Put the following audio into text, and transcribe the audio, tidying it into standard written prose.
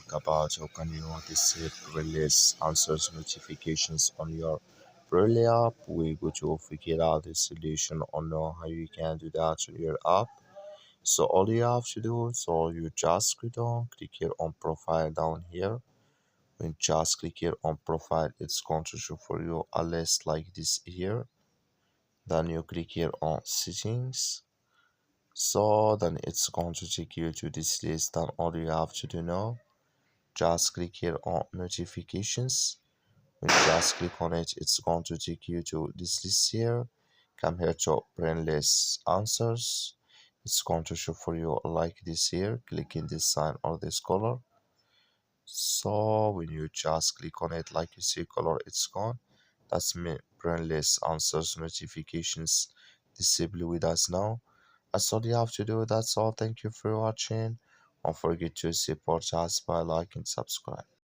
talk about how can you disable release answers notifications on your Braille app. We're going to figure out the solution on how you can do that on your app. So all you have to do, so you just click here on profile down here. When just click here on profile, it's going to show for you a list like this here. Then you click here on settings. So then it's going to take you to this list. Then all you have to do now, just click here on notifications. When you just click on it, it's going to take you to this list here. Come here to brainless answers. It's going to show for you like this here. Click in this sign or this color. So when you just click on it, like you see color, it's gone. That's me brainless answers notifications disable with us now. That's all you have to do. That's all. Thank you for watching. Don't forget to support us by liking, subscribe.